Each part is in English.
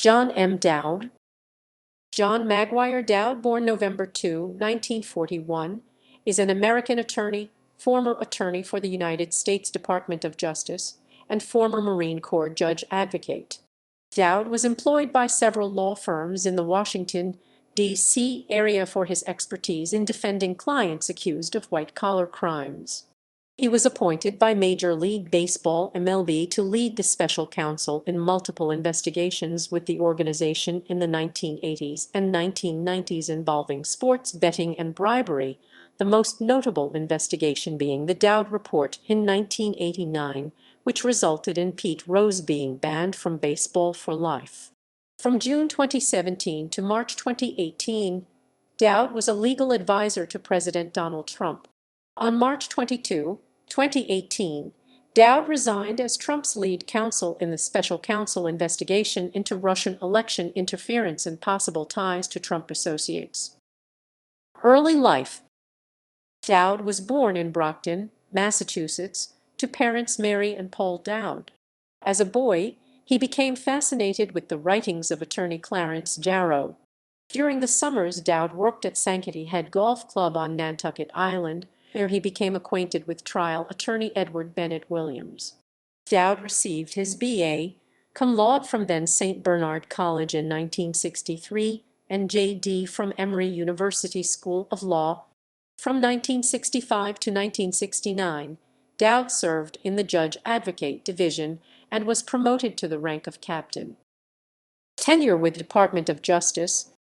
John M. Dowd. John Maguire Dowd, born November 2, 1941, is an American attorney, former attorney for the United States Department of Justice, and former Marine Corps judge advocate. Dowd was employed by several law firms in the Washington, D.C. area for his expertise in defending clients accused of white-collar crimes. He was appointed by Major League Baseball (MLB) to lead the special counsel in multiple investigations with the organization in the 1980s and 1990s involving sports betting and bribery, the most notable investigation being the Dowd Report in 1989, which resulted in Pete Rose being banned from baseball for life. From June 2017 to March 2018, Dowd was a legal advisor to President Donald Trump. On March 22, 2018, Dowd resigned as Trump's lead counsel in the special counsel investigation into Russian election interference and possible ties to Trump associates. Early life. Dowd was born in Brockton, Massachusetts, to parents Mary and Paul Dowd. As a boy, he became fascinated with the writings of attorney Clarence Jarrow. During the summers, Dowd worked at Sankaty Head Golf Club on Nantucket Island, where he became acquainted with trial attorney Edward Bennett Williams. Dowd received his B.A. cum laude from then St. Bernard College in 1963 and J.D. from Emory University School of Law. From 1965 to 1969, Dowd served in the Judge Advocate Division and was promoted to the rank of captain. Tenure with Department of Justice.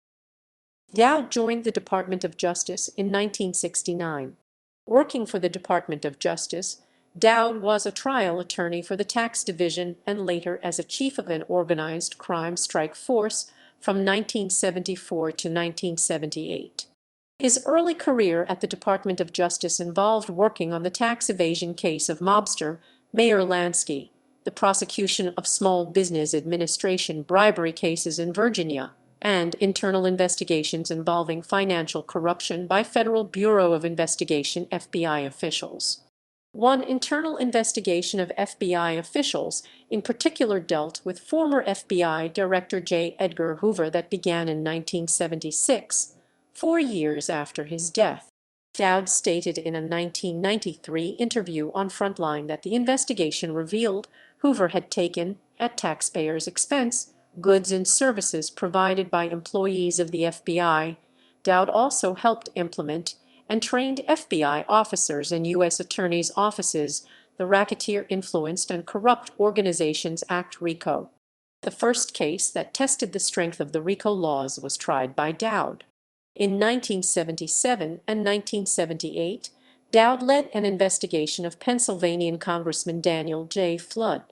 Dowd joined the Department of Justice in 1969. Working for the Department of Justice, Dowd was a trial attorney for the tax division and later as a chief of an organized crime strike force from 1974 to 1978. His early career at the Department of Justice involved working on the tax evasion case of mobster Meyer Lansky, the prosecution of Small Business Administration bribery cases in Virginia, and internal investigations involving financial corruption by Federal Bureau of Investigation (FBI) officials. One internal investigation of FBI officials in particular dealt with former FBI Director J. Edgar Hoover that began in 1976, 4 years after his death. Dowd stated in a 1993 interview on Frontline that the investigation revealed Hoover had taken, at taxpayers' expense, goods and services provided by employees of the FBI. Dowd also helped implement and trained FBI officers and U.S. attorneys' offices the Racketeer Influenced and Corrupt Organizations Act (RICO). The first case that tested the strength of the RICO laws was tried by Dowd. In 1977 and 1978, Dowd led an investigation of Pennsylvanian Congressman Daniel J. Flood.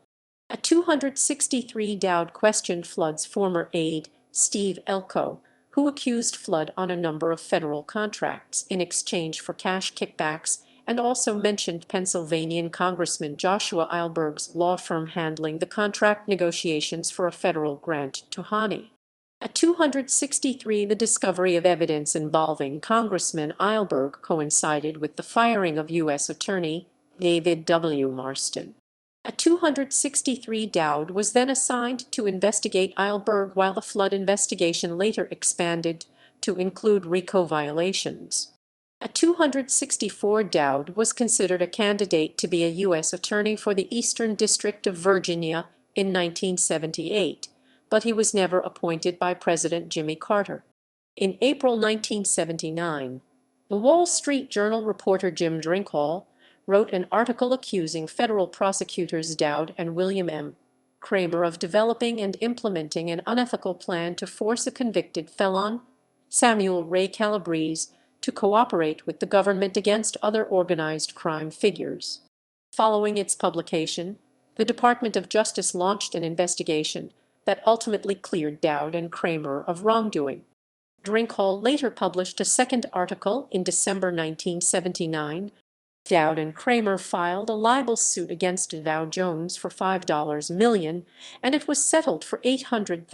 At 263, Dowd questioned Flood's former aide, Steve Elko, who accused Flood on a number of federal contracts in exchange for cash kickbacks, and also mentioned Pennsylvanian Congressman Joshua Eilberg's law firm handling the contract negotiations for a federal grant to Hani. At 263, the discovery of evidence involving Congressman Eilberg coincided with the firing of U.S. Attorney David W. Marston. At 263, Dowd was then assigned to investigate Eilberg, while the Flood investigation later expanded to include RICO violations. At 264, Dowd was considered a candidate to be a U.S. Attorney for the Eastern District of Virginia in 1978, but he was never appointed by President Jimmy Carter. In April 1979, the Wall Street Journal reporter Jim Drinkhall wrote an article accusing federal prosecutors Dowd and William M. Kramer of developing and implementing an unethical plan to force a convicted felon, Samuel Ray Calabrese, to cooperate with the government against other organized crime figures. Following its publication, the Department of Justice launched an investigation that ultimately cleared Dowd and Kramer of wrongdoing. Drinkhall later published a second article in December 1979. Dowd and Kramer filed a libel suit against Dow Jones for $5 million, and it was settled for $800,000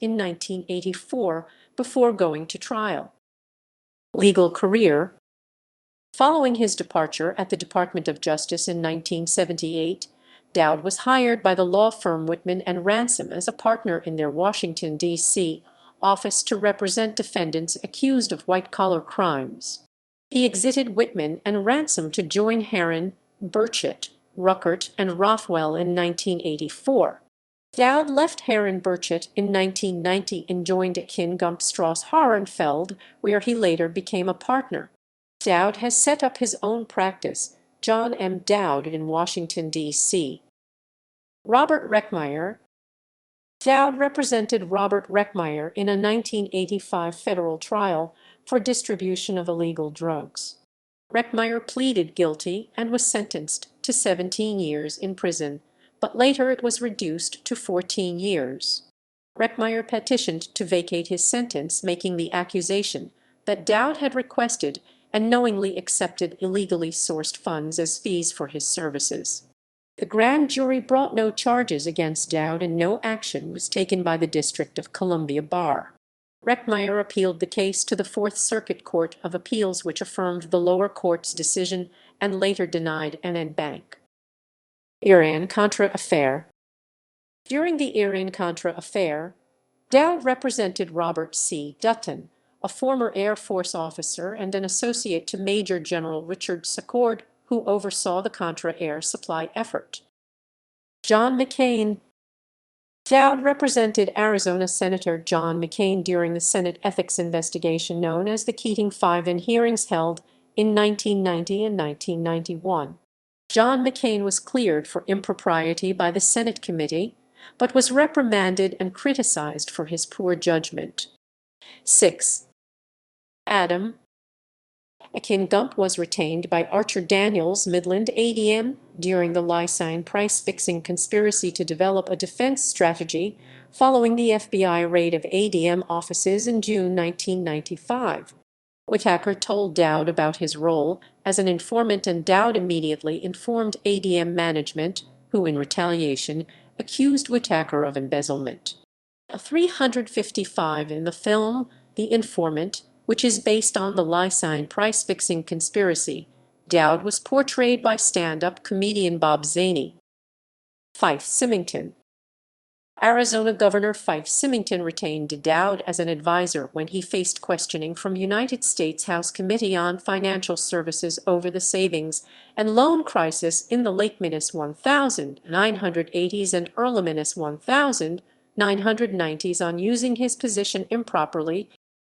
in 1984 before going to trial. Legal career. Following his departure at the Department of Justice in 1978, Dowd was hired by the law firm Whitman and Ransom as a partner in their Washington, D.C. office to represent defendants accused of white-collar crimes. He exited Whitman and Ransom to join Herron, Burchett, Ruckert, and Rothwell in 1984. Dowd left Herron Burchett in 1990 and joined Kin Gump Strauss Horenfeld, where he later became a partner. Dowd has set up his own practice, John M. Dowd, in Washington, D.C. Robert Wreckmeyer. Dowd represented Robert Wreckmeyer in a 1985 federal trial for distribution of illegal drugs. Wreckmeyer pleaded guilty and was sentenced to 17 years in prison, but later it was reduced to 14 years. Wreckmeyer petitioned to vacate his sentence, making the accusation that Dowd had requested and knowingly accepted illegally sourced funds as fees for his services. The grand jury brought no charges against Dowd and no action was taken by the District of Columbia Bar. Wreckmeyer appealed the case to the Fourth Circuit Court of Appeals, which affirmed the lower court's decision and later denied an en banc. Iran-Contra affair. During the Iran-Contra affair, Dowd represented Robert C. Dutton, a former Air Force officer and an associate to Major General Richard Secord, who oversaw the Contra air supply effort. John McCain. Dowd represented Arizona Senator John McCain during the Senate ethics investigation known as the Keating Five in hearings held in 1990 and 1991. John McCain was cleared for impropriety by the Senate committee, but was reprimanded and criticized for his poor judgment. 6. Adam. Kin Gump was retained by Archer Daniels Midland ADM during the Lysine price-fixing conspiracy to develop a defense strategy following the FBI raid of ADM offices in June 1995. Whitaker told Dowd about his role as an informant, and Dowd immediately informed ADM management, who in retaliation accused Whitaker of embezzlement. 355 in the film The Informant, which is based on the Lysine price-fixing conspiracy, Dowd was portrayed by stand-up comedian Bob Zaney. Fife Simmons. Arizona Governor Fife Simmons retained Dowd as an advisor when he faced questioning from United States House Committee on Financial Services over the savings and loan crisis in the late 1980s and early 1990s on using his position improperly.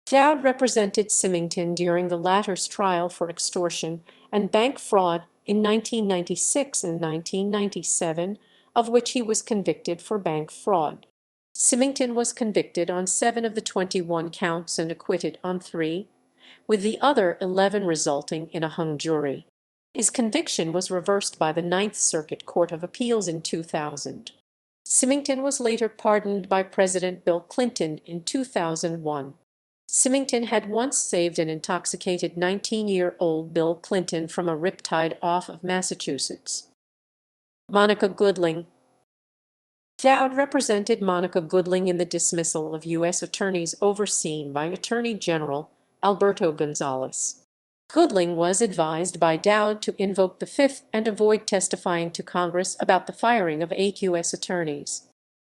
Dowd represented Symington during the latter's trial for extortion and bank fraud in 1996 and 1997, of which he was convicted for bank fraud. Symington was convicted on 7 of the 21 counts and acquitted on 3, with the other 11 resulting in a hung jury. His conviction was reversed by the Ninth Circuit Court of Appeals in 2000. Symington was later pardoned by President Bill Clinton in 2001. Symington had once saved an intoxicated 19-year-old Bill Clinton from a riptide off of Massachusetts. Monica Goodling. Dowd represented Monica Goodling in the dismissal of U.S. attorneys overseen by Attorney General Alberto Gonzales. Goodling was advised by Dowd to invoke the Fifth and avoid testifying to Congress about the firing of 8 U.S. attorneys.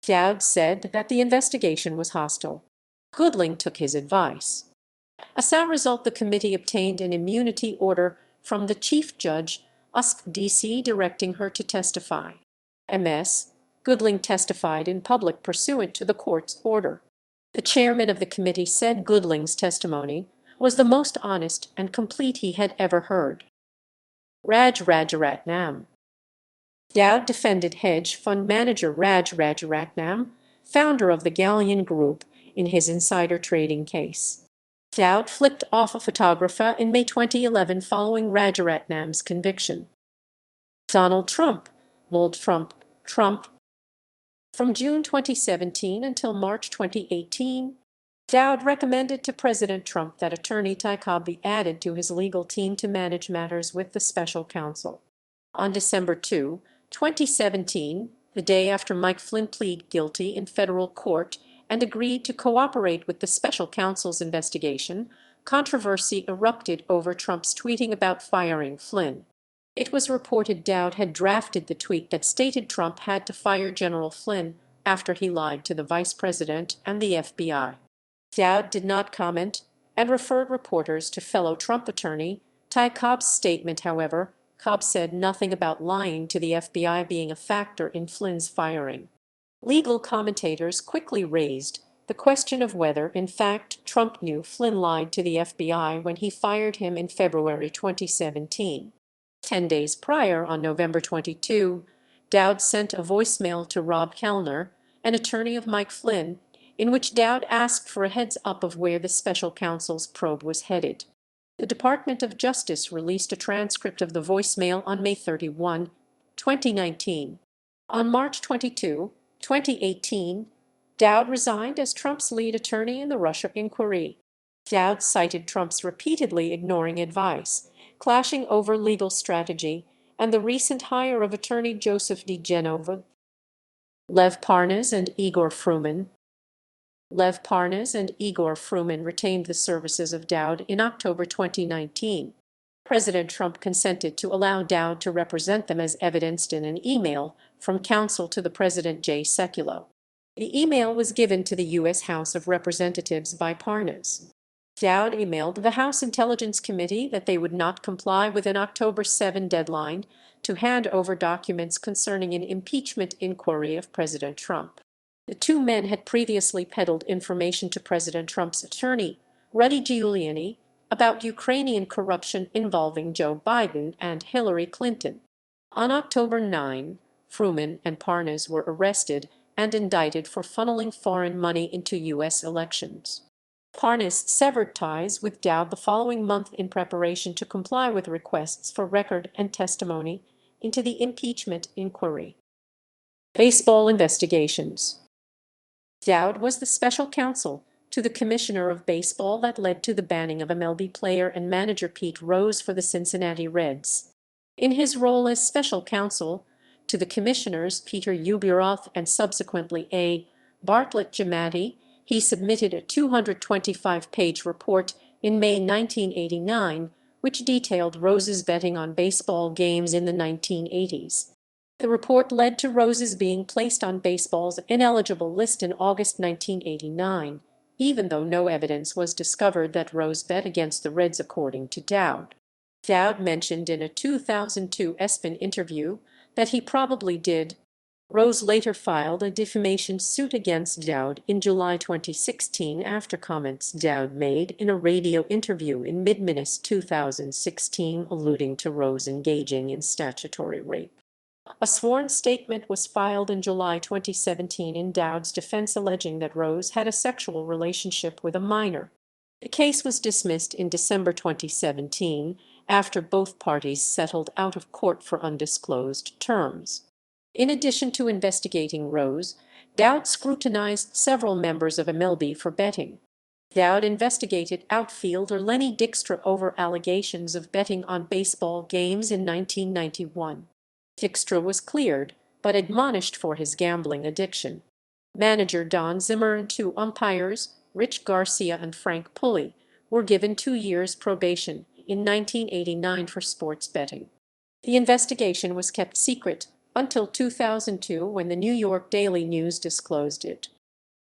Dowd said that the investigation was hostile. Goodling took his advice. As a result, the committee obtained an immunity order from the Chief Judge, USC D.C., directing her to testify. Ms. Goodling testified in public pursuant to the court's order. The chairman of the committee said Goodling's testimony was the most honest and complete he had ever heard. Raj Rajaratnam. Dowd defended hedge fund manager Raj Rajaratnam, founder of the Galleon Group, in his insider trading case. Dowd flipped off a photographer in May 2011 following Rajaratnam's conviction. Donald Trump. Trump. From June 2017 until March 2018, Dowd recommended to President Trump that attorney Ty Cobb be added to his legal team to manage matters with the special counsel. On December 2, 2017, the day after Mike Flynn pleaded guilty in federal court and agreed to cooperate with the special counsel's investigation, controversy erupted over Trump's tweeting about firing Flynn. It was reported Dowd had drafted the tweet that stated Trump had to fire General Flynn after he lied to the vice president and the FBI. Dowd did not comment and referred reporters to fellow Trump attorney Ty Cobb's statement. However, Cobb said nothing about lying to the FBI being a factor in Flynn's firing. Legal commentators quickly raised the question of whether, in fact, Trump knew Flynn lied to the FBI when he fired him in February 2017. 10 days prior, on November 22, Dowd sent a voicemail to Rob Kellner, an attorney of Mike Flynn, in which Dowd asked for a heads-up of where the special counsel's probe was headed. The Department of Justice released a transcript of the voicemail on May 31, 2019. On March 22, 2018, Dowd resigned as Trump's lead attorney in the Russia inquiry. Dowd cited Trump's repeatedly ignoring advice, clashing over legal strategy, and the recent hire of attorney Joseph DeGenova. Lev Parnas and Igor Fruman. Lev Parnas and Igor Fruman retained the services of Dowd in October 2019. President Trump consented to allow Dowd to represent them as evidenced in an email from counsel to the President Jay Sekulow. The email was given to the U.S. House of Representatives by Parnas. Dowd emailed the House Intelligence Committee that they would not comply with an October 7 deadline to hand over documents concerning an impeachment inquiry of President Trump. The two men had previously peddled information to President Trump's attorney, Rudy Giuliani, about Ukrainian corruption involving Joe Biden and Hillary Clinton. On October 9, Fruman and Parnas were arrested and indicted for funneling foreign money into U.S. elections. Parnas severed ties with Dowd the following month in preparation to comply with requests for record and testimony into the impeachment inquiry. Baseball investigations. Dowd was the special counsel to the commissioner of baseball that led to the banning of MLB player and manager Pete Rose for the Cincinnati Reds. In his role as special counsel to the commissioners Peter Ubiroth and subsequently A. Bartlett Giamatti, he submitted a 225-page report in May 1989, which detailed Rose's betting on baseball games in the 1980s. The report led to Rose's being placed on baseball's ineligible list in August 1989, even though no evidence was discovered that Rose bet against the Reds, according to Dowd. Dowd mentioned in a 2002 ESPN interview that he probably did. Rose later filed a defamation suit against Dowd in July 2016 after comments Dowd made in a radio interview in mid-May 2016 alluding to Rose engaging in statutory rape. A sworn statement was filed in July 2017 in Dowd's defense alleging that Rose had a sexual relationship with a minor. The case was dismissed in December 2017 after both parties settled out of court for undisclosed terms. In addition to investigating Rose, Dowd scrutinized several members of MLB for betting. Dowd investigated outfielder Lenny Dykstra over allegations of betting on baseball games in 1991. Dykstra was cleared, but admonished for his gambling addiction. Manager Don Zimmer and two umpires, Rich Garcia and Frank Pulley, were given 2 years probation in 1989 for sports betting. The investigation was kept secret until 2002 when the New York Daily News disclosed it.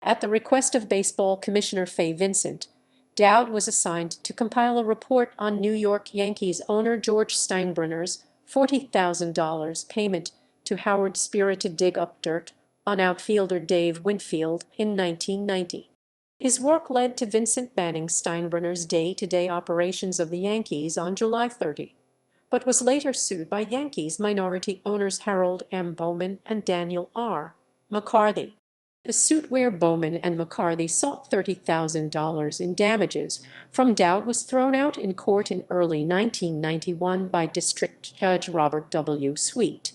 At the request of Baseball Commissioner Fay Vincent, Dowd was assigned to compile a report on New York Yankees owner George Steinbrenner's $40,000 payment to Howard Spira to dig up dirt on outfielder Dave Winfield in 1990. His work led to Vincent banning Steinbrenner's day-to-day operations of the Yankees on July 30, but was later sued by Yankees minority owners Harold M. Bowman and Daniel R. McCarthy. The suit, where Bowman and McCarthy sought $30,000 in damages from Dowd, was thrown out in court in early 1991 by District Judge Robert W. Sweet.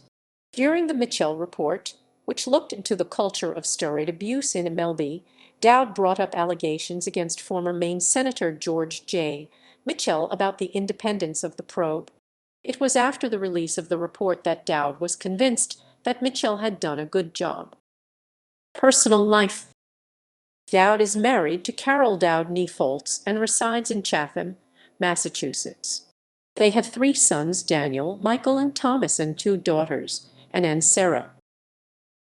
During the Mitchell Report, which looked into the culture of steroid abuse in MLB, Dowd brought up allegations against former Maine Senator George J. Mitchell about the independence of the probe. It was after the release of the report that Dowd was convinced that Mitchell had done a good job. Personal life. Dowd is married to Carol Dowd Neefoltz and resides in Chatham, Massachusetts. They have three sons, Daniel, Michael, and Thomas, and two daughters, Anne and Sarah.